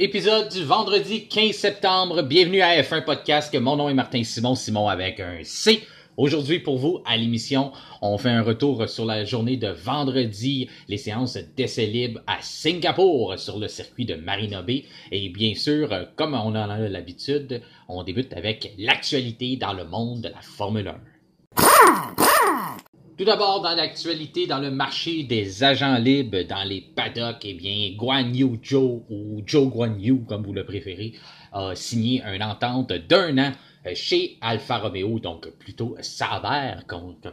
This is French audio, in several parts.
Épisode du vendredi 15 septembre. Bienvenue à F1 Podcast. Mon nom est Martin Simon, Simon avec un C. Aujourd'hui, pour vous, à l'émission, on fait un retour sur la journée de vendredi, les séances d'essais libres à Singapour sur le circuit de Marina Bay. Et bien sûr, comme on en a l'habitude, on débute avec l'actualité dans le monde de la Formule 1. Tout d'abord, dans l'actualité, dans le marché des agents libres, dans les paddocks, eh bien, Guan Yu Zhou, ou Zhou Guan Yu, comme vous le préférez, a signé une entente d'1 an chez Alfa Romeo, donc plutôt Sauber,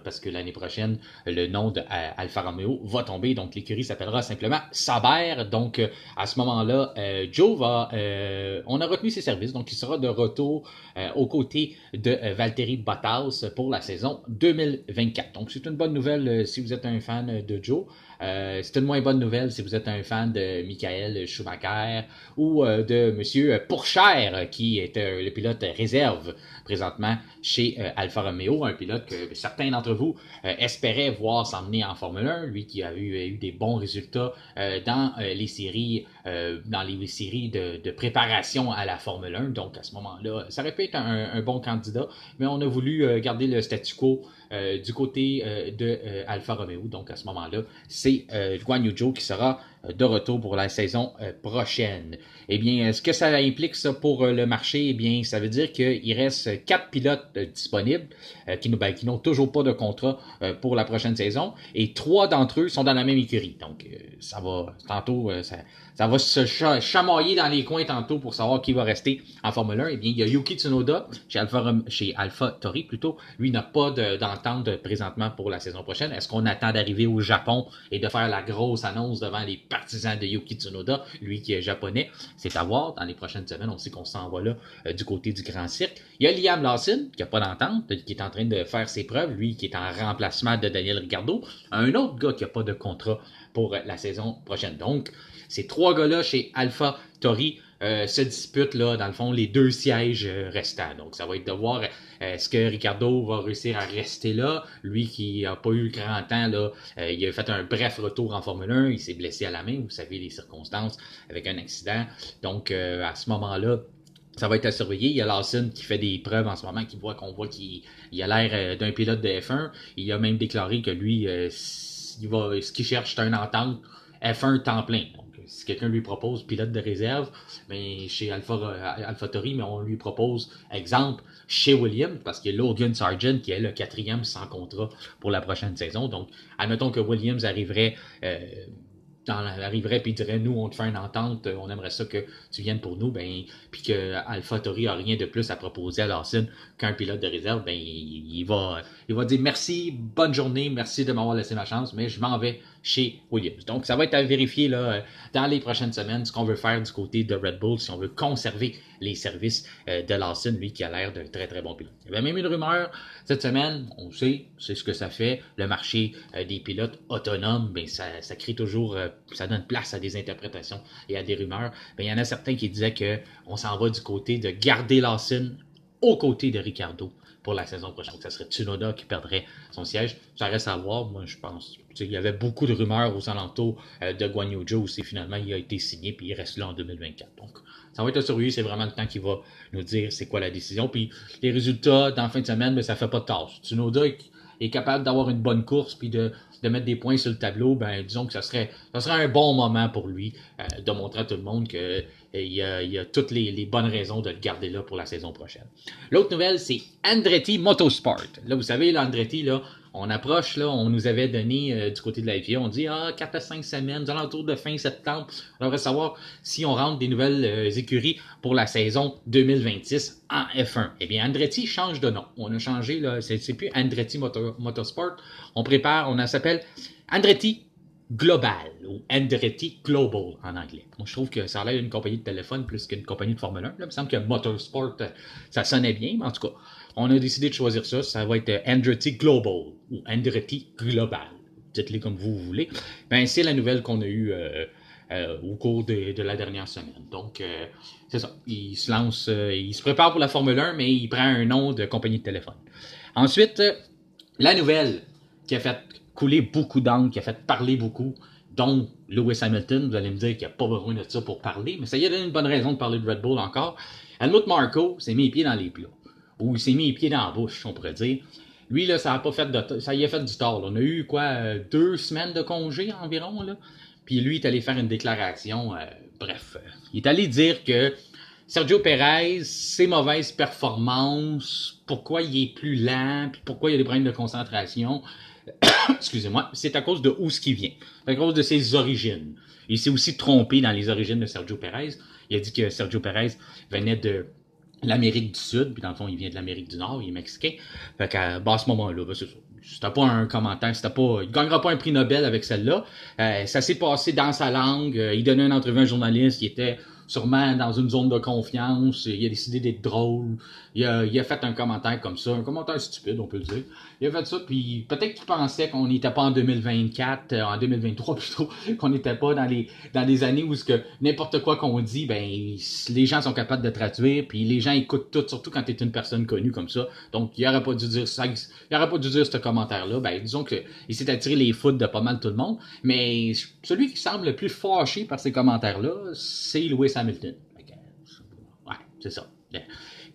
parce que l'année prochaine, le nom de Alfa Romeo va tomber, donc l'écurie s'appellera simplement Sauber. Donc, à ce moment-là, Joe on a retenu ses services, donc il sera de retour aux côtés de Valtteri Bottas pour la saison 2024. Donc, c'est une bonne nouvelle si vous êtes un fan de Joe. C'est une moins bonne nouvelle si vous êtes un fan de Michael Schumacher ou de Monsieur Pourchère, qui est le pilote réserve présentement chez Alfa Romeo, un pilote que certains d'entre vous espéraient voir s'emmener en Formule 1, lui qui a eu des bons résultats dans les séries de préparation à la Formule 1. Donc à ce moment-là, ça aurait pu être un bon candidat, mais on a voulu garder le statu quo du côté de Alfa Romeo. Donc à ce moment-là, c'est Guan Yu Zhou qui sera de retour pour la saison prochaine. Eh bien, ce que ça implique ça pour le marché, eh bien, ça veut dire qu'il reste 4 pilotes disponibles qui n'ont toujours pas de contrat pour la prochaine saison, et 3 d'entre eux sont dans la même écurie. Donc, ça va se chamailler dans les coins tantôt pour savoir qui va rester en Formule 1. Eh bien, il y a Yuki Tsunoda chez AlphaTauri plutôt. Lui n'a pas d'entente présentement pour la saison prochaine. Est-ce qu'on attend d'arriver au Japon et de faire la grosse annonce devant les partisans de Yuki Tsunoda, lui qui est japonais? C'est à voir dans les prochaines semaines. On sait qu'on s'en va là du côté du Grand Cirque. Il y a Liam Lawson qui n'a pas d'entente, qui est en train de faire ses preuves, lui qui est en remplacement de Daniel Ricciardo. Un autre gars qui n'a pas de contrat pour la saison prochaine. Donc, ces 3 gars-là chez AlphaTauri se disputent, là, dans le fond, les 2 sièges restants. Donc, ça va être de voir est-ce que Ricciardo va réussir à rester là. Lui qui n'a pas eu le grand temps, là, il a fait un bref retour en Formule 1. Il s'est blessé à la main, vous savez les circonstances, avec un accident. Donc, à ce moment-là, ça va être à surveiller. Il y a Lawson qui fait des preuves en ce moment, qu'on voit qu'il a l'air d'un pilote de F1. Il a même déclaré que lui, ce qu'il cherche, c'est une entente F1 temps plein. Donc, si quelqu'un lui propose pilote de réserve, mais chez AlphaTauri, mais on lui propose, exemple, chez Williams, parce qu'il y a Logan Sargent qui est le 4e sans contrat pour la prochaine saison. Donc, admettons que Williams arriverait puis dirait, nous, on te fait une entente, on aimerait ça que tu viennes pour nous, puis que AlphaTauri a rien de plus à proposer à Lawson qu'un pilote de réserve, il va dire merci, bonne journée, merci de m'avoir laissé ma chance, mais je m'en vais chez Williams. Donc, ça va être à vérifier là, dans les prochaines semaines ce qu'on veut faire du côté de Red Bull, si on veut conserver les services de Lawson, lui qui a l'air d'un très très bon pilote. Il y avait même une rumeur cette semaine, on sait ce que ça fait, le marché des pilotes autonomes, ça crée toujours, ça donne place à des interprétations et à des rumeurs. Il y en a certains qui disaient qu'on s'en va du côté de garder Lawson aux côtés de Ricciardo pour la saison prochaine. Donc, ça serait Tsunoda qui perdrait son siège. Ça reste à voir. Moi, je pense. Il y avait beaucoup de rumeurs aux alentours de Guan Yu Zhou aussi. Finalement, il a été signé puis il reste là en 2024. Donc, ça va être à surveiller. C'est vraiment le temps qui va nous dire c'est quoi la décision. Puis, les résultats dans la fin de semaine, ça fait pas de tâche. Tsunoda est capable d'avoir une bonne course puis de mettre des points sur le tableau. Disons que ça serait un bon moment pour lui de montrer à tout le monde que il y a toutes les bonnes raisons de le garder là pour la saison prochaine. L'autre nouvelle, c'est Andretti Motorsport. Là, vous savez, l'Andretti, là, on approche, là, on nous avait donné du côté de la FIA, on dit 4 à 5 semaines, aux alentours de fin septembre. On devrait savoir si on rentre des nouvelles écuries pour la saison 2026 en F1. Eh bien, Andretti change de nom. On a changé, là, c'est plus Andretti Motorsport. On s'appelle Andretti Global ou Andretti Global en anglais. Moi, je trouve que ça a l'air d'une compagnie de téléphone plus qu'une compagnie de Formule 1. Là, il me semble que Motorsport, ça sonnait bien, mais en tout cas, on a décidé de choisir ça. Ça va être Andretti Global ou Andretti Global. Dites-les comme vous voulez. C'est la nouvelle qu'on a eue au cours de la dernière semaine. Donc, c'est ça. Il se lance, il se prépare pour la Formule 1, mais il prend un nom de compagnie de téléphone. Ensuite, la nouvelle qui a fait couler beaucoup d'encre, qui a fait parler beaucoup dont Lewis Hamilton. Vous allez me dire qu'il n'y a pas besoin de ça pour parler, mais ça y a donné une bonne raison de parler de Red Bull encore. Helmut Marko s'est mis les pieds dans les plats. Ou il s'est mis les pieds dans la bouche, on pourrait dire. Lui, là, ça y a fait du tort. Là. On a eu, 2 semaines de congé environ, là. Puis lui, il est allé faire une déclaration. Il est allé dire que Sergio Perez, ses mauvaises performances, pourquoi il est plus lent, puis pourquoi il y a des problèmes de concentration, excusez-moi, c'est à cause de où ce qui vient. C'est à cause de ses origines. Il s'est aussi trompé dans les origines de Sergio Perez. Il a dit que Sergio Perez venait de l'Amérique du Sud, puis dans le fond, il vient de l'Amérique du Nord, il est mexicain. Fait qu'à ce moment-là, c'est ça. C'était pas un commentaire, il gagnera pas un prix Nobel avec celle-là. Ça s'est passé dans sa langue. Il donnait une entrevue à un journaliste qui était sûrement dans une zone de confiance. Il a décidé d'être drôle. Il a fait un commentaire comme ça, un commentaire stupide, on peut le dire. Il a fait ça, puis peut-être qu'il pensait qu'on n'était pas en 2024, en 2023 plutôt, qu'on n'était pas dans les années où n'importe quoi qu'on dit, ben les gens sont capables de traduire, puis les gens écoutent tout, surtout quand tu es une personne connue comme ça. Donc, il n'aurait pas dû dire ça, il n'aurait pas dû dire ce commentaire-là. Ben, disons qu'il s'est attiré les foudres de pas mal tout le monde, mais celui qui semble le plus fâché par ces commentaires-là, c'est Lewis Hamilton. Ouais, c'est ça.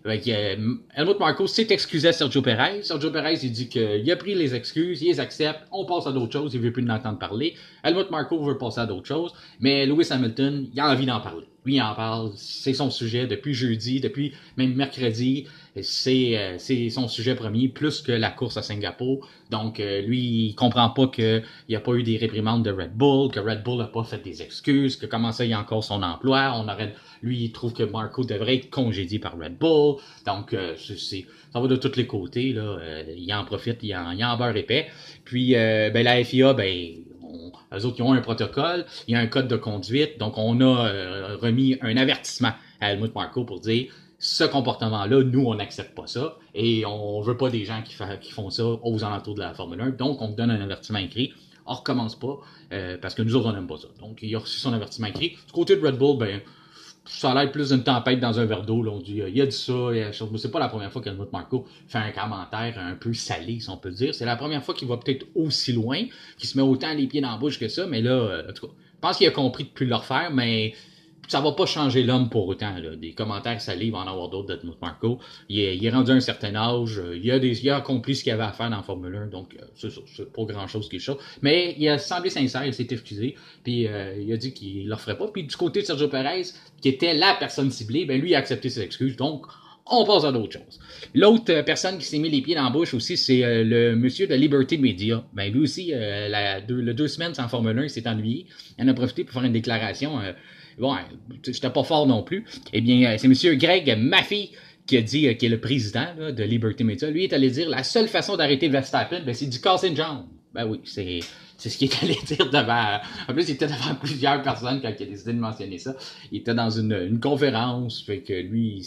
Helmut Marko s'est excusé à Sergio Perez. Sergio Perez, il dit qu'il a pris les excuses, il les accepte, on passe à d'autres choses, il veut plus l'entendre parler. Helmut Marko veut passer à d'autres choses, mais Lewis Hamilton, il a envie d'en parler. Lui, il en parle, c'est son sujet depuis jeudi, depuis même mercredi. C'est son sujet premier, plus que la course à Singapour. Donc, lui, il comprend pas qu'il n'y a pas eu des réprimandes de Red Bull, que Red Bull n'a pas fait des excuses, que comment ça, il y a encore son emploi. Lui, il trouve que Marko devrait être congédié par Red Bull. Donc, ça va de tous les côtés, là. Il en profite, il en beurre épais. Puis, la FIA, eux autres, ils ont un protocole, il y a un code de conduite. Donc, on a remis un avertissement à Helmut Marko pour dire ce comportement-là, nous, on n'accepte pas ça. Et on veut pas des gens qui font ça aux alentours de la Formule 1. Donc, on donne un avertissement écrit. On recommence pas, parce que nous autres, on n'aime pas ça. Donc, il a reçu son avertissement écrit. Du côté de Red Bull, ça a l'air plus d'une tempête dans un verre d'eau. Là. On dit, il a dit ça, c'est pas la première fois qu'Helmut Marko fait un commentaire un peu salé, si on peut dire. C'est la première fois qu'il va peut-être aussi loin, qu'il se met autant les pieds dans la bouche que ça, mais là, en tout cas, je pense qu'il a compris de plus le refaire, mais ça va pas changer l'homme pour autant. Là. Des commentaires salés, il va en avoir d'autres d'Helmut Marko. Il est rendu à un certain âge, il a accompli ce qu'il avait à faire dans la Formule 1, donc c'est pas grand-chose qui est chaud. Mais il a semblé sincère, il s'est excusé, puis il a dit qu'il le referait pas. Puis du côté de Sergio Perez, qui était la personne ciblée, lui il a accepté ses excuses, donc on passe à d'autres choses. L'autre personne qui s'est mis les pieds dans la bouche aussi, c'est le monsieur de Liberty Media. Lui aussi, le 2 semaines sans Formule 1, il s'est ennuyé. Il en a profité pour faire une déclaration. J'étais pas fort non plus. Eh bien, c'est monsieur Greg Maffei qui a dit, qui est le président là, de Liberty Media. Lui est allé dire la seule façon d'arrêter Verstappen, c'est du casser une jambe. Oui, c'est ce qu'il est allé dire devant. En plus, il était devant plusieurs personnes quand il a décidé de mentionner ça. Il était dans une conférence, fait que lui,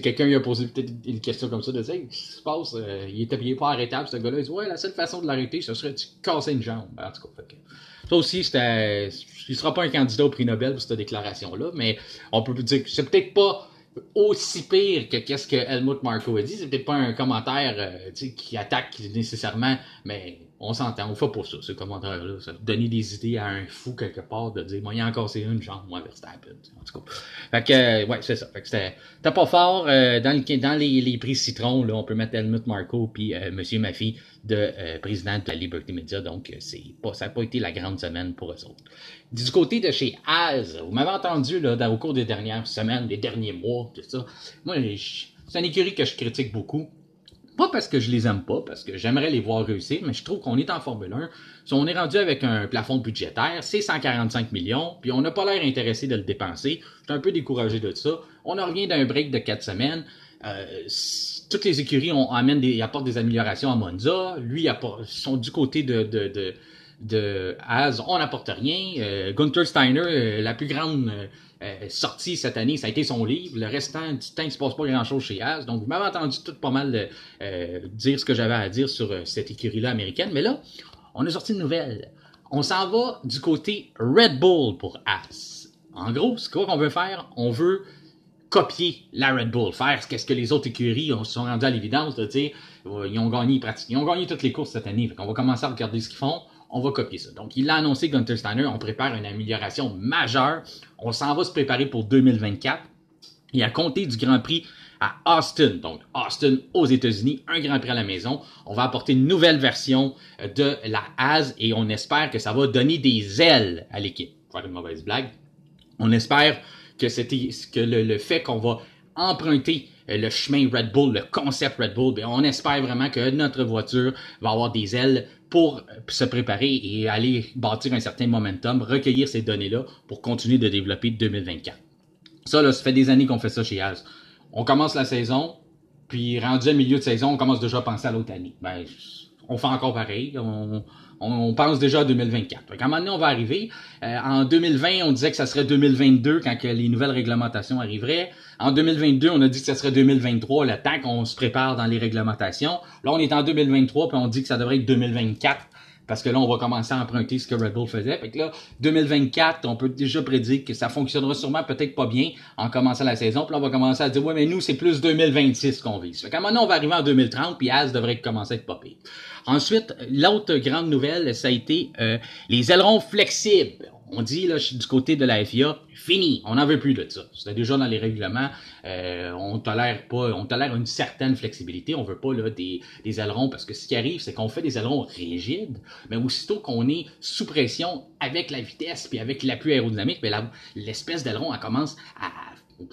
quelqu'un lui a posé peut-être une question comme ça de dire, qu'est-ce qui se passe? Il était pas arrêtable, ce gars-là. Il dit, ouais, la seule façon de l'arrêter, ce serait de casser une jambe. En tout cas, fait que, ça aussi, il sera pas un candidat au prix Nobel pour cette déclaration-là, mais on peut dire que c'est peut-être pas aussi pire que qu'est-ce que Helmut Marko a dit. C'est peut-être pas un commentaire qui attaque nécessairement, mais on s'entend, on fait pas ça, ce commentaire-là. Ça donner des idées à un fou quelque part de dire, moi, il y a encore c'est une jambe, moi, Verstappen. En tout cas. Fait que, ouais, c'est ça. Fait que c'était pas fort. Dans les prix Citron, là, on peut mettre Helmut Marko puis Monsieur Maffei de président de la Liberty Media. Donc, ça n'a pas été la grande semaine pour eux autres. Du côté de chez Haas, vous m'avez entendu là, au cours des dernières semaines, des derniers mois, tout ça. Moi, c'est une écurie que je critique beaucoup. Pas parce que je les aime pas, parce que j'aimerais les voir réussir, mais je trouve qu'on est en Formule 1. Si on est rendu avec un plafond budgétaire, c'est 145 millions, puis on n'a pas l'air intéressé de le dépenser. Je suis un peu découragé de ça. On en revient d'un break de 4 semaines. Toutes les écuries apportent des améliorations à Monza. Lui, sont du côté de Haas, on n'apporte rien. Gunther Steiner, la plus grande sortie cette année, ça a été son livre. Le restant du temps, il ne se passe pas grand-chose chez Haas. Donc, vous m'avez entendu tout pas mal dire ce que j'avais à dire sur cette écurie-là américaine. Mais là, on a sorti une nouvelle. On s'en va du côté Red Bull pour Haas. En gros, c'est quoi qu'on veut faire? On veut copier la Red Bull, faire ce que les autres écuries se sont rendues à l'évidence de dire, ils ont gagné toutes les courses cette année. On va commencer à regarder ce qu'ils font. on va copier ça. Donc, il l'a annoncé, Gunther Steiner, on prépare une amélioration majeure. On s'en va se préparer pour 2024. Et à compter du Grand Prix à Austin, donc Austin aux États-Unis, un Grand Prix à la maison, on va apporter une nouvelle version de la Haas et on espère que ça va donner des ailes à l'équipe. Faire une mauvaise blague. On espère que le fait qu'on va emprunter le chemin Red Bull, le concept Red Bull, bien, on espère vraiment que notre voiture va avoir des ailes pour se préparer et aller bâtir un certain momentum, recueillir ces données-là pour continuer de développer 2024. Ça, là, ça fait des années qu'on fait ça chez Haas. On commence la saison, puis rendu au milieu de saison, on commence déjà à penser à l'autre année. Ben, on fait encore pareil. On pense déjà à 2024. Donc, à un moment donné, on va arriver. En 2020, on disait que ça serait 2022 quand que les nouvelles réglementations arriveraient. En 2022, on a dit que ça serait 2023, le temps qu'on se prépare dans les réglementations. Là, on est en 2023, puis on dit que ça devrait être 2024. Parce que là, on va commencer à emprunter ce que Red Bull faisait. Fait que là, 2024, on peut déjà prédire que ça fonctionnera sûrement peut-être pas bien en commençant la saison. Puis là, on va commencer à dire, ouais, mais nous, c'est plus 2026 qu'on vise. Fait qu'à un moment donné, on va arriver en 2030, puis Haas devrait commencer à être pas pire. Ensuite, l'autre grande nouvelle, ça a été les ailerons flexibles. On dit, là, du côté de la FIA, fini, on n'en veut plus de ça. C'était déjà dans les règlements, on tolère une certaine flexibilité, on veut pas là, des ailerons, parce que ce qui arrive, c'est qu'on fait des ailerons rigides, mais aussitôt qu'on est sous pression avec la vitesse puis avec l'appui aérodynamique, l'espèce d'aileron, elle commence à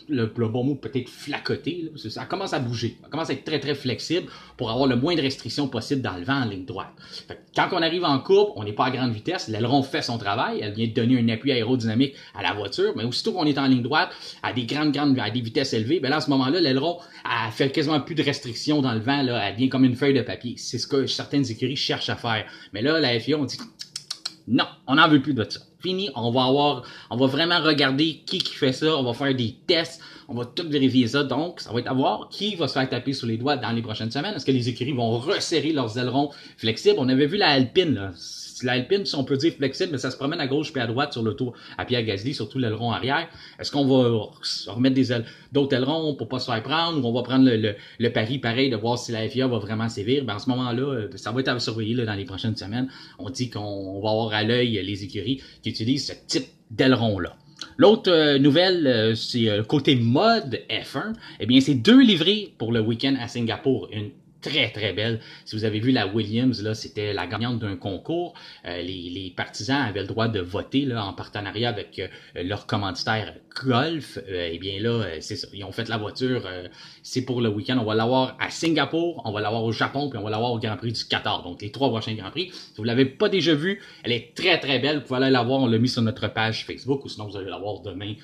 le bon mot peut-être flacoter, là, ça commence à bouger, ça commence à être très très flexible pour avoir le moins de restrictions possible dans le vent en ligne droite. Fait que quand on arrive en courbe, on n'est pas à grande vitesse, l'aileron fait son travail, elle vient de donner un appui aérodynamique à la voiture, mais aussitôt qu'on est en ligne droite, à des vitesses élevées, ben là, à ce moment-là, l'aileron elle fait quasiment plus de restrictions dans le vent, là, elle devient comme une feuille de papier. C'est ce que certaines écuries cherchent à faire. Mais là, la FIA, on dit non, on n'en veut plus de ça. Fini, on va vraiment regarder qui fait ça, on va faire des tests, on va tout vérifier ça. Donc, ça va être à voir qui va se faire taper sous les doigts dans les prochaines semaines. Est-ce que les écuries vont resserrer leurs ailerons flexibles? On avait vu la Alpine, là. La Alpine, si on peut dire flexible, mais ça se promène à gauche puis à droite sur le tour à Pierre Gasly, surtout l'aileron arrière. Est-ce qu'on va remettre d'autres ailerons pour pas se faire prendre ou on va prendre le pari pareil de voir si la FIA va vraiment sévir? Ben, en ce moment-là, ça va être à surveiller là, dans les prochaines semaines. On dit qu'on va avoir à l'œil les écuries qui utilisent ce type d'aileron-là. L'autre nouvelle, c'est côté mode F1. Eh bien, c'est 2 livrées pour le week-end à Singapour. Une très très belle. Si vous avez vu la Williams, là, c'était la gagnante d'un concours. Les partisans avaient le droit de voter là, en partenariat avec leur commanditaire Golf. Eh bien là, c'est ça. Ils ont fait la voiture. C'est pour le week-end. On va l'avoir à Singapour, on va l'avoir au Japon, puis on va l'avoir au Grand Prix du Qatar. Donc les 3 prochains Grands Prix. Si vous l'avez pas déjà vu, elle est très très belle. Vous pouvez aller la voir. On l'a mis sur notre page Facebook, ou sinon vous allez la voir demain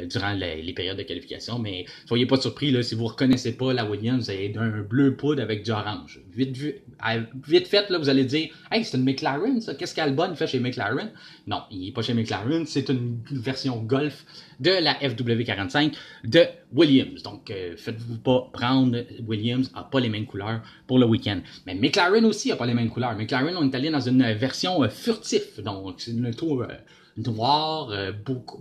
durant les périodes de qualification. Mais soyez pas surpris là, si vous reconnaissez pas la Williams, elle est d'un bleu poudre avec du orange. Vite fait, là, vous allez dire « Hey, c'est une McLaren, ça. Qu'est-ce qu'Albon fait chez McLaren? » Non, il n'est pas chez McLaren. C'est une version Golf de la FW45 de Williams. Donc, faites-vous pas prendre. Williams n'a pas les mêmes couleurs pour le week-end. Mais McLaren aussi n'a pas les mêmes couleurs. McLaren, on est allé dans une version furtif. Donc, c'est une tour noir,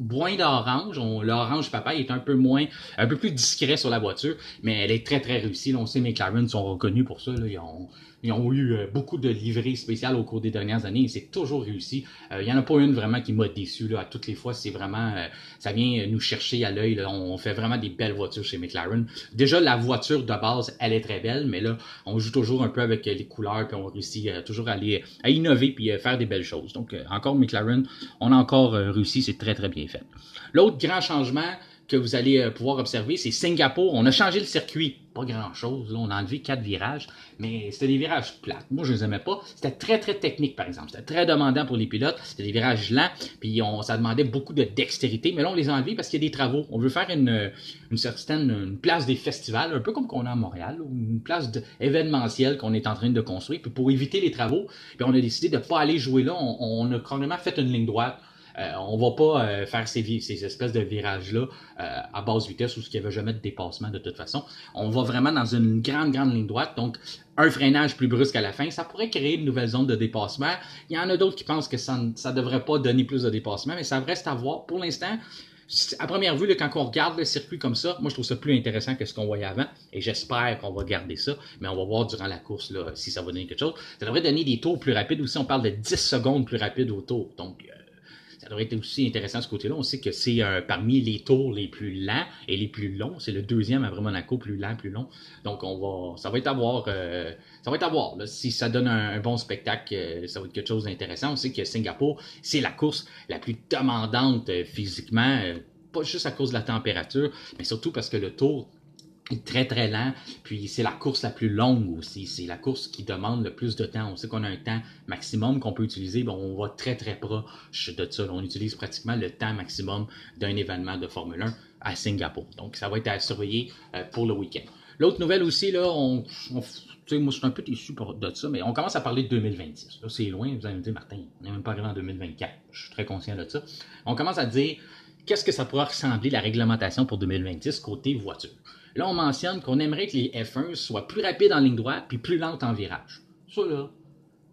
moins d'orange. L'orange papaye est un peu plus discret sur la voiture, mais elle est très très réussie. Là, on sait McLaren sont reconnus pour ça. Là. Ils ont eu beaucoup de livrées spéciales au cours des dernières années et c'est toujours réussi. Il n'y en a pas une vraiment qui m'a déçu. Là. À toutes les fois, c'est vraiment ça vient nous chercher à l'œil. On fait vraiment des belles voitures chez McLaren. Déjà, la voiture de base, elle est très belle, mais là, on joue toujours un peu avec les couleurs puis on réussit toujours à innover puis faire des belles choses. Donc, encore McLaren, on a encore réussi, c'est très très bien fait. L'autre grand changement que vous allez pouvoir observer, c'est Singapour. On a changé le circuit. Pas grand-chose. Là, on a enlevé 4 virages, mais c'était des virages plates. Moi, je les aimais pas. C'était très, très technique, par exemple. C'était très demandant pour les pilotes. C'était des virages lents, puis ça demandait beaucoup de dextérité. Mais là, on les a enlevés parce qu'il y a des travaux. On veut faire une place des festivals, un peu comme qu'on a à Montréal, une place événementielle qu'on est en train de construire. Puis pour éviter les travaux, puis on a décidé de ne pas aller jouer là. On a carrément fait une ligne droite. On va pas faire ces espèces de virages-là à basse vitesse où il n'y avait jamais de dépassement de toute façon. On va vraiment dans une grande, grande ligne droite. Donc, un freinage plus brusque à la fin, ça pourrait créer une nouvelle zone de dépassement. Il y en a d'autres qui pensent que ça ne devrait pas donner plus de dépassement, mais ça reste à voir. Pour l'instant, à première vue, là, quand on regarde le circuit comme ça, moi je trouve ça plus intéressant que ce qu'on voyait avant. Et j'espère qu'on va garder ça. Mais on va voir durant la course là, si ça va donner quelque chose. Ça devrait donner des tours plus rapides aussi. On parle de 10 secondes plus rapides au tour. Donc, ça devrait être aussi intéressant de ce côté-là. On sait que c'est parmi les tours les plus lents et les plus longs. C'est le deuxième après Monaco, plus lent, plus long. Donc, ça va être à voir. Ça va être à voir. Là, si ça donne un bon spectacle, ça va être quelque chose d'intéressant. On sait que Singapour, c'est la course la plus demandante physiquement. Pas juste à cause de la température, mais surtout parce que le tour est très très lent, puis c'est la course la plus longue aussi, c'est la course qui demande le plus de temps. On sait qu'on a un temps maximum qu'on peut utiliser, bon, on va très très proche de ça. On utilise pratiquement le temps maximum d'un événement de Formule 1 à Singapour. Donc ça va être à surveiller pour le week-end. L'autre nouvelle aussi, là, tu sais, moi je suis un peu déçu de ça, mais on commence à parler de 2026. Là, c'est loin, vous allez me dire, Martin, on n'est même pas arrivé en 2024. Je suis très conscient de ça. On commence à dire, qu'est-ce que ça pourra ressembler la réglementation pour 2026 côté voiture? Là, on mentionne qu'on aimerait que les F1 soient plus rapides en ligne droite puis plus lentes en virage. Ça, là,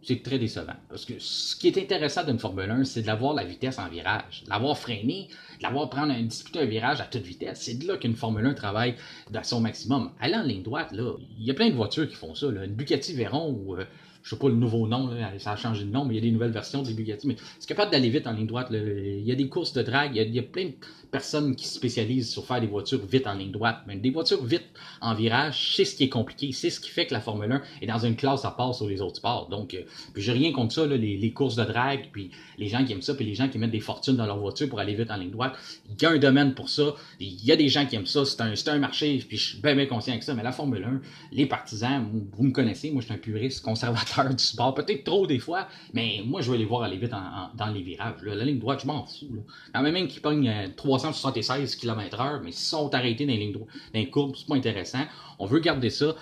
c'est très décevant. Parce que ce qui est intéressant d'une Formule 1, c'est de l'avoir la vitesse en virage. De l'avoir freiné, de l'avoir disputer un virage à toute vitesse. C'est de là qu'une Formule 1 travaille à son maximum. Aller en ligne droite, là, il y a plein de voitures qui font ça. Là. Une Bugatti Veyron ou je sais pas le nouveau nom, là, ça a changé de nom, mais il y a des nouvelles versions des Bugatti. Mais c'est capable d'aller vite en ligne droite. Là. Il y a des courses de drag, il y a plein de personnes qui se spécialisent sur faire des voitures vite en ligne droite. Mais des voitures vite en virage, c'est ce qui est compliqué. C'est ce qui fait que la Formule 1 est dans une classe à part sur les autres sports. Donc, puis j'ai rien contre ça, là, les courses de drag, puis les gens qui aiment ça, puis les gens qui mettent des fortunes dans leur voiture pour aller vite en ligne droite. Il y a un domaine pour ça. Il y a des gens qui aiment ça. C'est un marché, puis je suis bien conscient avec ça. Mais la Formule 1, les partisans, vous me connaissez, moi je suis un puriste conservateur du sport. Peut-être trop des fois, mais moi je veux les voir aller vite dans les virages. Là. La ligne droite, je m'en fous. Là. Quand même qui pognent 376 km/h, mais s'ils sont arrêtés dans les lignes droites, dans les courbes, c'est pas intéressant. On veut garder ça.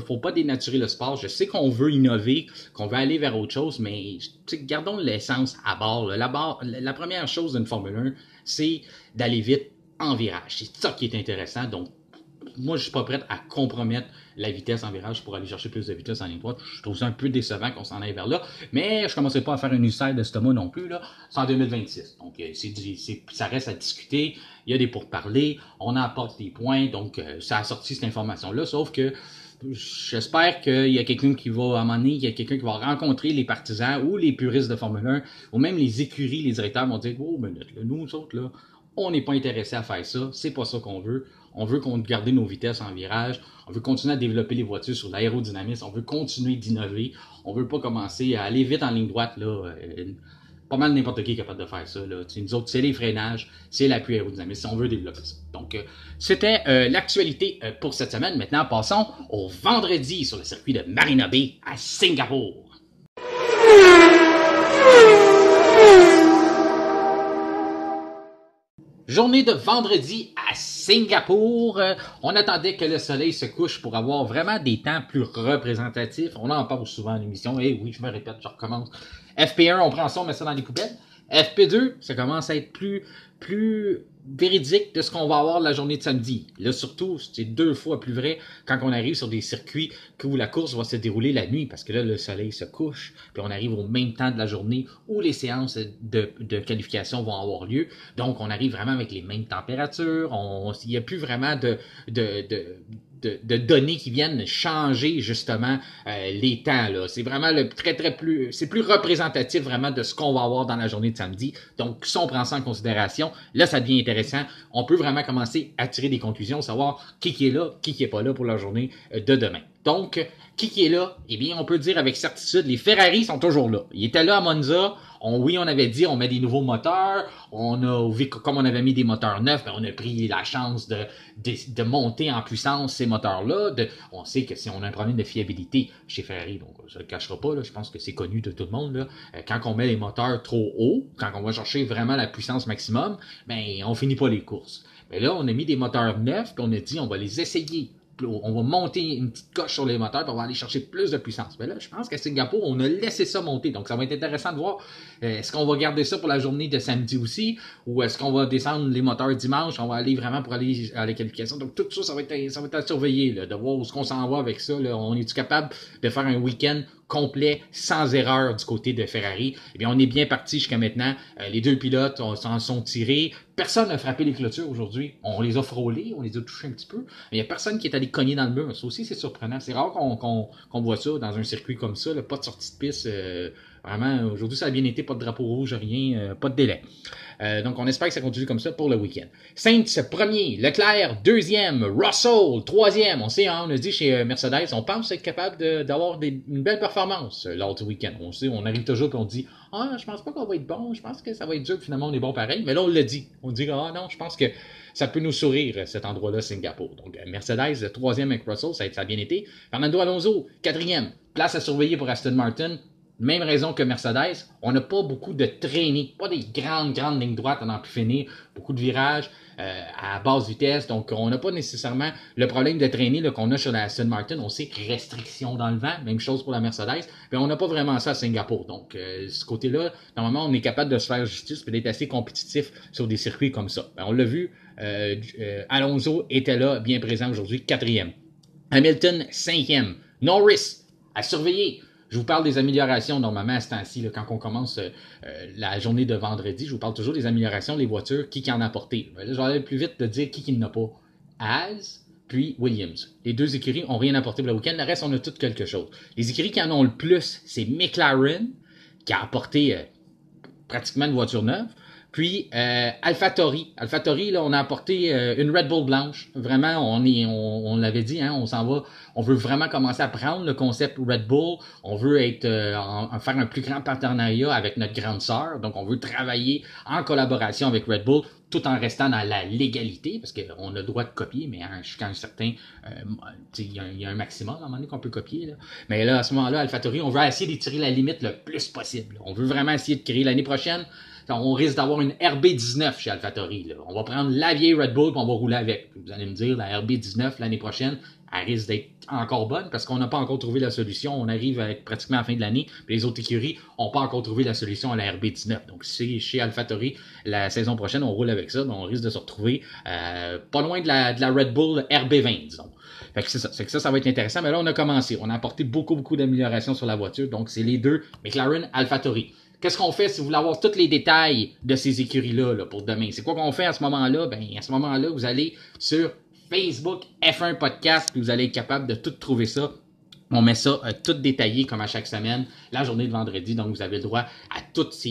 Faut pas dénaturer le sport. Je sais qu'on veut innover, qu'on veut aller vers autre chose, mais gardons l'essence à bord. Là. La première chose d'une Formule 1, c'est d'aller vite en virage. C'est ça qui est intéressant. Donc, moi, je suis pas prêt à compromettre la vitesse en virage pour aller chercher plus de vitesse en ligne droite. Je trouve ça un peu décevant qu'on s'en aille vers là. Mais je commencerai pas à faire un usage de stomac non plus, là. C'est en 2026. Donc, ça reste à discuter. Il y a des pourparlers. On apporte des points. Donc, ça a sorti cette information-là. Sauf que, j'espère qu'il y a quelqu'un qui va, à un moment donné, il y a quelqu'un qui va rencontrer les partisans ou les puristes de Formule 1 ou même les écuries, les directeurs vont dire, oh, minute, là, nous autres, là, on n'est pas intéressé à faire ça, c'est pas ça qu'on veut. On veut garder nos vitesses en virage, on veut continuer à développer les voitures sur l'aérodynamisme, on veut continuer d'innover, on veut pas commencer à aller vite en ligne droite, là. Pas mal n'importe qui est capable de faire ça, là. Nous autres, c'est les freinages, c'est l'appui aérodynamique, on veut développer ça. Donc, c'était l'actualité pour cette semaine. Maintenant, passons au vendredi sur le circuit de Marina Bay à Singapour. Journée de vendredi à Singapour. On attendait que le soleil se couche pour avoir vraiment des temps plus représentatifs. On en parle souvent à l'émission. Eh oui, je me répète, je recommence. FP1, on prend ça, on met ça dans les poubelles. FP2, ça commence à être plus véridique de ce qu'on va avoir la journée de samedi. Là, surtout, c'est 2 fois plus vrai quand on arrive sur des circuits où la course va se dérouler la nuit, parce que là, le soleil se couche, puis on arrive au même temps de la journée où les séances de qualification vont avoir lieu. Donc, on arrive vraiment avec les mêmes températures. Il n'y a plus vraiment de données qui viennent changer justement les temps. Là. C'est vraiment c'est plus représentatif vraiment de ce qu'on va avoir dans la journée de samedi. Donc, si on prend ça en considération, là, ça devient intéressant. On peut vraiment commencer à tirer des conclusions, savoir qui est là, qui est pas là pour la journée de demain. Donc, qui est là? Eh bien, on peut dire avec certitude, les Ferrari sont toujours là. Ils étaient là à Monza. Oui, on avait dit, on met des nouveaux moteurs. Comme on avait mis des moteurs neufs, on a pris la chance de monter en puissance ces moteurs-là. On sait que si on a un problème de fiabilité chez Ferrari, donc je le cacherai pas, là, je pense que c'est connu de tout le monde. Là, quand on met les moteurs trop haut, quand on va chercher vraiment la puissance maximum, on finit pas les courses. Mais là, on a mis des moteurs neufs, puis on a dit, on va les essayer. On va monter une petite coche sur les moteurs, puis on va aller chercher plus de puissance. Mais là, je pense qu'à Singapour, on a laissé ça monter. Donc, ça va être intéressant de voir. Est-ce qu'on va garder ça pour la journée de samedi aussi, ou est-ce qu'on va descendre les moteurs dimanche, on va aller vraiment pour aller à la qualification. Donc, tout ça, ça va être à surveiller, là, de voir où est-ce qu'on s'en va avec ça. Là. On est-tu capable de faire un week-end complet, sans erreur du côté de Ferrari. Eh bien, on est bien parti jusqu'à maintenant. Les deux pilotes s'en sont tirés. Personne n'a frappé les clôtures aujourd'hui. On les a frôlés, on les a touchés un petit peu. Mais il n'y a personne qui est allé cogner dans le mur. Ça aussi, c'est surprenant. C'est rare qu'on voit ça dans un circuit comme ça. Là, pas de sortie de piste. Vraiment, aujourd'hui, ça a bien été. Pas de drapeau rouge, rien. Pas de délai. Donc, on espère que ça continue comme ça pour le week-end. Sainz, premier. Leclerc, deuxième. Russell, troisième. On sait, hein, on a dit chez Mercedes, on pense être capable d'avoir une belle performance lors du week-end. On sait, on arrive toujours et on dit « Ah, je pense pas qu'on va être bon. Je pense que ça va être dur. Finalement, on est bon pareil. » Mais là, on l'a dit. On dit « Ah non, je pense que ça peut nous sourire, cet endroit-là, Singapour. » Donc, Mercedes, troisième avec Russell, ça a bien été. Fernando Alonso, quatrième. Place à surveiller pour Aston Martin. Même raison que Mercedes, on n'a pas beaucoup de training, pas des grandes lignes droites à n'en plus finir, beaucoup de virages à basse vitesse, donc on n'a pas nécessairement le problème de traîner qu'on a sur la Aston Martin. On sait restriction dans le vent, même chose pour la Mercedes, mais on n'a pas vraiment ça à Singapour. Donc ce côté-là, normalement, on est capable de se faire justice et d'être assez compétitif sur des circuits comme ça. On l'a vu, Alonso était là, bien présent aujourd'hui, quatrième. Hamilton, cinquième. Norris, à surveiller. Je vous parle des améliorations normalement à ce temps-ci, quand on commence la journée de vendredi, je vous parle toujours des améliorations, les voitures, qui en a apporté. Là, je vais aller plus vite de dire qui n'en a pas. Haas, puis Williams. Les deux écuries n'ont rien apporté pour le week-end, le reste, on a tout quelque chose. Les écuries qui en ont le plus, c'est McLaren, qui a apporté pratiquement une voiture neuve. Puis AlphaTauri. AlphaTauri, là, on a apporté une Red Bull blanche. Vraiment, on l'avait dit, hein, on s'en va. On veut vraiment commencer à prendre le concept Red Bull. On veut faire un plus grand partenariat avec notre grande sœur. Donc, on veut travailler en collaboration avec Red Bull, tout en restant dans la légalité, parce qu'on a le droit de copier, mais jusqu'à un certain... il y a un maximum à un moment donné qu'on peut copier. Là. Mais là, à ce moment-là, AlphaTauri, on veut essayer d'étirer la limite le plus possible. On veut vraiment essayer de créer l'année prochaine. On risque d'avoir une RB19 chez AlphaTauri. Là. On va prendre la vieille Red Bull et on va rouler avec. Vous allez me dire, la RB19 l'année prochaine, elle risque d'être encore bonne parce qu'on n'a pas encore trouvé la solution. On arrive avec pratiquement à la fin de l'année. Puis les autres écuries n'ont pas encore trouvé la solution à la RB19. Donc c'est chez AlphaTauri, la saison prochaine, on roule avec ça. Donc on risque de se retrouver pas loin de la Red Bull RB20, disons. Fait que c'est ça. C'est que ça va être intéressant. Mais là, on a commencé. On a apporté beaucoup d'améliorations sur la voiture. Donc c'est les deux, McLaren, AlphaTauri. Qu'est-ce qu'on fait si vous voulez avoir tous les détails de ces écuries-là pour demain? C'est quoi qu'on fait à ce moment-là? Ben, à ce moment-là, vous allez sur Facebook F1 Podcast, puis vous allez être capable de tout trouver ça. On met ça tout détaillé comme à chaque semaine, la journée de vendredi. Donc, vous avez le droit à tous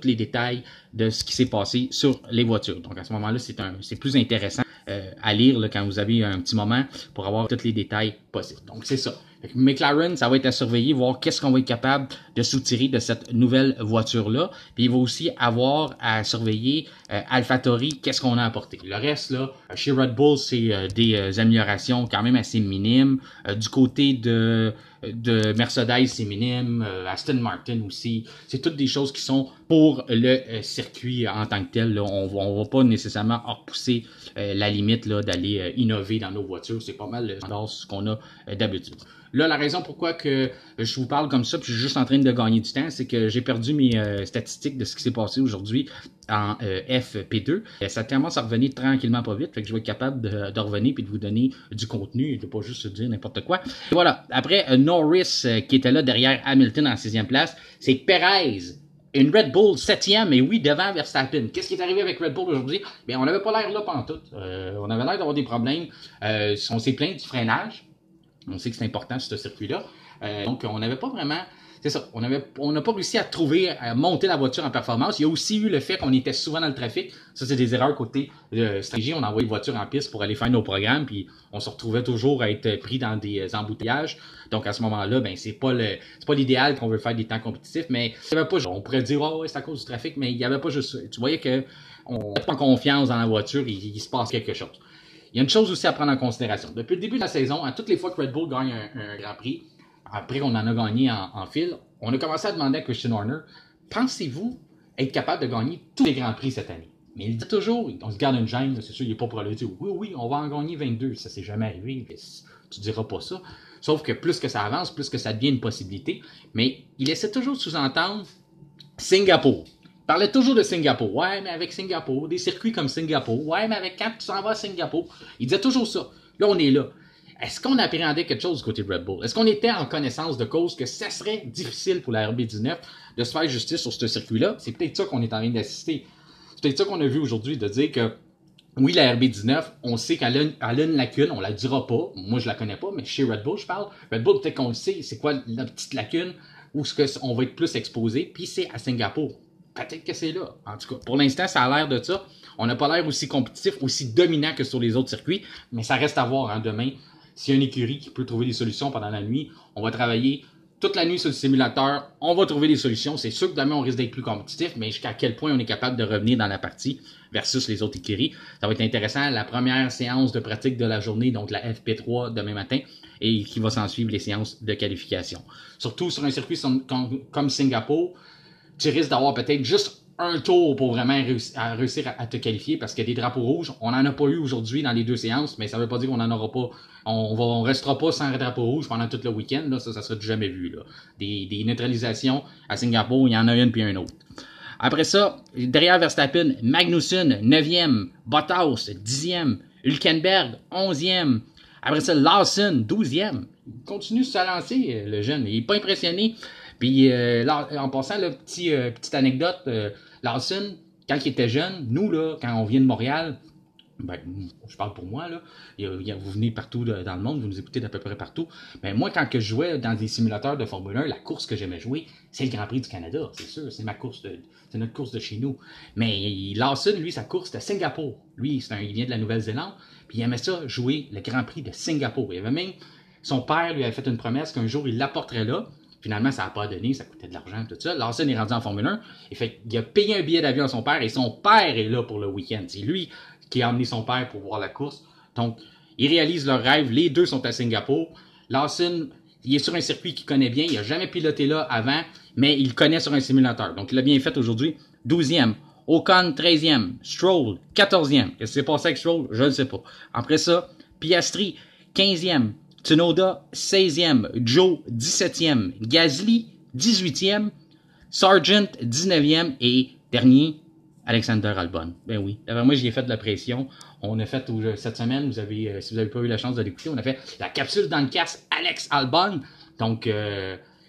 les détails de ce qui s'est passé sur les voitures. Donc, à ce moment-là, c'est plus intéressant à lire là, quand vous avez un petit moment pour avoir tous les détails possibles. Donc, c'est ça. McLaren, ça va être à surveiller, voir qu'est-ce qu'on va être capable de soutirer de cette nouvelle voiture-là. Puis il va aussi avoir à surveiller AlphaTauri, qu'est-ce qu'on a apporté. Le reste, là, chez Red Bull, c'est des améliorations quand même assez minimes. Du côté de Mercedes, c'est minime. Aston Martin aussi. C'est toutes des choses qui sont pour le circuit en tant que tel. Là. On va pas nécessairement repousser la limite là, d'aller innover dans nos voitures. C'est pas mal ce qu'on a d'habitude. Là, la raison pourquoi que je vous parle comme ça, puis je suis juste en train de gagner du temps, c'est que j'ai perdu mes statistiques de ce qui s'est passé aujourd'hui en FP2. Ça commence à revenir tranquillement pas vite, fait que je vais être capable de revenir puis de vous donner du contenu et de pas juste se dire n'importe quoi. Et voilà. Après, Norris qui était là derrière Hamilton en 6e place, c'est Perez. Une Red Bull 7e, et oui, devant Verstappen. Qu'est-ce qui est arrivé avec Red Bull aujourd'hui? Bien, on n'avait pas l'air là pantoute. On avait l'air d'avoir des problèmes. On s'est plaint du freinage. On sait que c'est important sur ce circuit-là. Donc, on n'avait pas vraiment... C'est ça. On n'a pas réussi à monter la voiture en performance. Il y a aussi eu le fait qu'on était souvent dans le trafic. Ça, c'est des erreurs côté stratégie. On envoyait les voitures en piste pour aller faire nos programmes, puis on se retrouvait toujours à être pris dans des embouteillages. Donc, à ce moment-là, ben, c'est pas l'idéal qu'on veut faire des temps compétitifs, mais il y avait pas, on pourrait dire, oh, ouais, c'est à cause du trafic, mais il n'y avait pas juste ça. Tu voyais qu'on n'a pas confiance dans la voiture, il se passe quelque chose. Il y a une chose aussi à prendre en considération. Depuis le début de la saison, à toutes les fois que Red Bull gagne un Grand Prix, après qu'on en a gagné en fil, on a commencé à demander à Christian Horner, pensez-vous être capable de gagner tous les Grands Prix cette année? Mais il dit toujours, on se garde une gêne, c'est sûr, il n'est pas pour aller dire, oui, on va en gagner 22. Ça s'est jamais arrivé, tu diras pas ça. Sauf que plus que ça avance, plus que ça devient une possibilité. Mais il essaie toujours de sous-entendre Singapour. Il parlait toujours de Singapour. Ouais, mais avec Singapour, des circuits comme Singapour. Ouais, mais avec quand tu s'en vas à Singapour. Il disait toujours ça. Là, on est là. est-ce qu'on appréhendait quelque chose du côté de Red Bull? Est-ce qu'on était en connaissance de cause que ça serait difficile pour la RB19 de se faire justice sur ce circuit-là? C'est peut-être ça qu'on est en train d'assister. C'est peut-être ça qu'on a vu aujourd'hui, de dire que oui, la RB19, on sait qu'elle a une lacune, on la dira pas. Moi, je la connais pas, mais chez Red Bull, je parle. Red Bull, peut-être qu'on le sait, c'est quoi la petite lacune, où on va être plus exposé, puis c'est à Singapour. Peut-être que c'est là. En tout cas, pour l'instant, ça a l'air de ça. On n'a pas l'air aussi compétitif, aussi dominant que sur les autres circuits, mais ça reste à voir hein, demain. S'il y a une écurie qui peut trouver des solutions pendant la nuit, on va travailler toute la nuit sur le simulateur, on va trouver des solutions. C'est sûr que demain, on risque d'être plus compétitif, mais jusqu'à quel point on est capable de revenir dans la partie versus les autres écuries. Ça va être intéressant. La première séance de pratique de la journée, donc la FP3 demain matin, et qui va s'en suivre les séances de qualification. Surtout sur un circuit comme Singapour, tu risques d'avoir peut-être juste un tour pour vraiment réussir à te qualifier parce qu'il y a des drapeaux rouges. On n'en a pas eu aujourd'hui dans les 2 séances, mais ça ne veut pas dire qu'on n'en aura pas. On restera pas sans drapeau rouge pendant tout le week-end. Là, ça sera jamais vu. Là. Des neutralisations à Singapour, il y en a une puis un autre. Après ça, derrière Verstappen, Magnussen, 9e, Bottas, 10e, Hülkenberg, 11e. Après ça, Lawson, 12e. Il continue de se lancer, le jeune. Il n'est pas impressionné. Puis, en passant, là, petite anecdote, Lawson, quand il était jeune, nous, là, quand on vient de Montréal, ben, je parle pour moi, là, vous venez partout dans le monde, vous nous écoutez d'à peu près partout, mais moi, quand que je jouais dans des simulateurs de Formule 1, la course que j'aimais jouer, c'est le Grand Prix du Canada, c'est sûr, c'est notre course de chez nous. Mais Lawson, lui, sa course, c'était Singapour. Lui, il vient de la Nouvelle-Zélande, puis il aimait ça, jouer le Grand Prix de Singapour. Il avait même, son père lui avait fait une promesse qu'un jour, il l'apporterait là. Finalement, ça n'a pas donné, ça coûtait de l'argent, tout ça. Lawson est rendu en Formule 1. Il a payé un billet d'avion à son père et son père est là pour le week-end. C'est lui qui a emmené son père pour voir la course. Donc, ils réalisent leur rêve. Les deux sont à Singapour. Lawson, il est sur un circuit qu'il connaît bien. Il n'a jamais piloté là avant, mais il le connaît sur un simulateur. Donc, il l'a bien fait aujourd'hui. 12e. Ocon, 13e. Stroll, 14e. Qu'est-ce qui s'est passé avec Stroll? Je ne sais pas. Après ça, Piastri, 15e. Tsunoda, 16e. Joe, 17e. Gasly, 18e. Sargent, 19e. Et dernier, Alexander Albon. Ben oui. Moi, j'y ai fait de la pression. On a fait cette semaine, si vous n'avez pas eu la chance de l'écouter, on a fait la capsule dans le casque Alex Albon. Donc,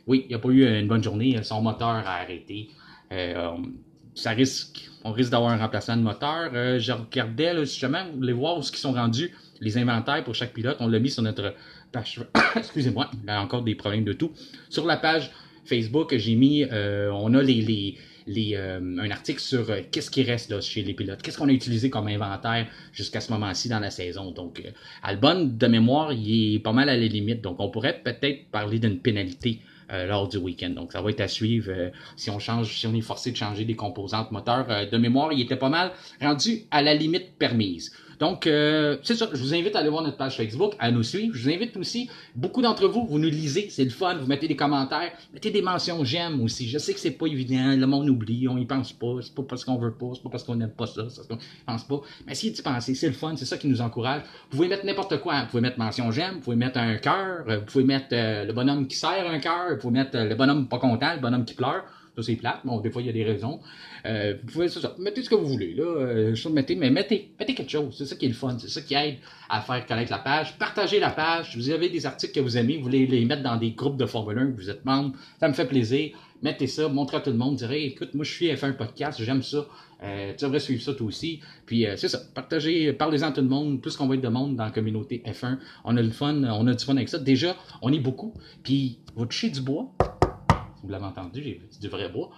oui, il n'a pas eu une bonne journée. Son moteur a arrêté. On risque d'avoir un remplaçant de moteur. Je regardais, là, si jamais vous voulez voir où ils sont rendus, les inventaires pour chaque pilote. On l'a mis sur notre page. Excusez-moi, il y a encore des problèmes de tout. Sur la page Facebook, j'ai mis, on a un article sur qu'est-ce qui reste là, chez les pilotes. Qu'est-ce qu'on a utilisé comme inventaire jusqu'à ce moment-ci dans la saison. Donc, Albon, de mémoire, il est pas mal à la limite. Donc, on pourrait peut-être parler d'une pénalité lors du week-end. Donc, ça va être à suivre si on est forcé de changer des composantes moteurs. De mémoire, il était pas mal rendu à la limite permise. Donc, c'est ça. Je vous invite à aller voir notre page Facebook, à nous suivre. Je vous invite aussi, beaucoup d'entre vous, vous nous lisez, c'est le fun, vous mettez des commentaires, mettez des mentions j'aime aussi. Je sais que c'est pas évident, le monde oublie, on y pense pas, c'est pas parce qu'on veut pas, c'est pas parce qu'on n'aime pas ça, c'est parce qu'on pense pas. Mais essayez d'y penser, c'est le fun, c'est ça qui nous encourage. Vous pouvez mettre n'importe quoi, vous pouvez mettre mention j'aime, vous pouvez mettre un cœur, vous pouvez mettre le bonhomme qui serre un cœur, vous pouvez mettre le bonhomme pas content, le bonhomme qui pleure. Ça, c'est plate. Bon, des fois, il y a des raisons. Vous pouvez, ça. Mettez ce que vous voulez, là. Mettez quelque chose. C'est ça qui est le fun. C'est ça qui aide à faire connaître la page. Partagez la page. Si vous avez des articles que vous aimez, vous voulez les mettre dans des groupes de Formule 1, vous êtes membre. Ça me fait plaisir. Mettez ça, montrez à tout le monde. Direz, écoute, moi, je suis F1 Podcast, j'aime ça. Tu devrais suivre ça toi aussi. Puis, c'est ça. Partagez, parlez-en à tout le monde. Plus qu'on va être de monde dans la communauté F1, on a du fun avec ça. Déjà, on est beaucoup. Puis, vous touchez du bois. Vous l'avez entendu, j'ai du vrai bois.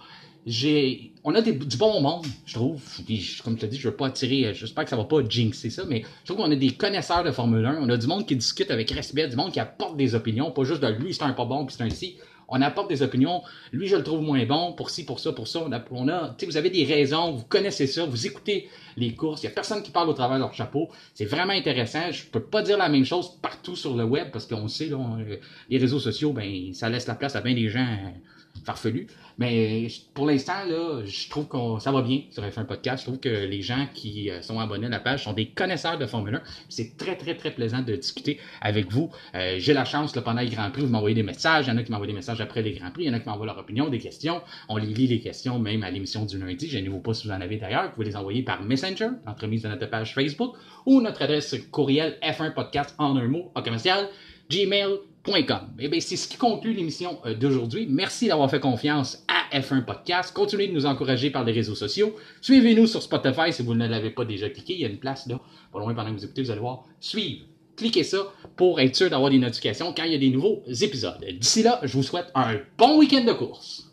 On a du bon monde, je trouve. Puis, comme je te dis, je ne veux pas attirer, j'espère que ça ne va pas jinxer ça, mais je trouve qu'on a des connaisseurs de Formule 1. On a du monde qui discute avec respect, du monde qui apporte des opinions, pas juste de lui, c'est un pas bon, puis c'est un ci. On apporte des opinions. Lui, je le trouve moins bon, pour ci, pour ça, pour ça. Vous avez des raisons, vous connaissez ça, vous écoutez les courses. Il n'y a personne qui parle au travers de leur chapeau. C'est vraiment intéressant. Je peux pas dire la même chose partout sur le web, parce qu'on sait, là, les réseaux sociaux, ben, ça laisse la place à bien des gens farfelu. Mais pour l'instant, là, je trouve que ça va bien sur F1 Podcast. Je trouve que les gens qui sont abonnés à la page sont des connaisseurs de Formule 1. C'est très, très, très plaisant de discuter avec vous. J'ai la chance, là, pendant les Grands Prix, vous m'envoyez des messages. Il y en a qui m'envoient des messages après les Grands Prix. Il y en a qui m'envoient leur opinion, des questions. On les lit, les questions, même à l'émission du lundi. Gênez-vous pas si vous en avez d'ailleurs. Vous pouvez les envoyer par Messenger, entremise de notre page Facebook, ou notre adresse courriel F1podcast en un mot, en commercial, gmail.com. Eh bien, c'est ce qui conclut l'émission d'aujourd'hui. Merci d'avoir fait confiance à F1 Podcast. Continuez de nous encourager par les réseaux sociaux. Suivez-nous sur Spotify si vous ne l'avez pas déjà cliqué. Il y a une place là, pas loin pendant que vous écoutez, vous allez voir. Suivre. Cliquez ça pour être sûr d'avoir des notifications quand il y a des nouveaux épisodes. D'ici là, je vous souhaite un bon week-end de course.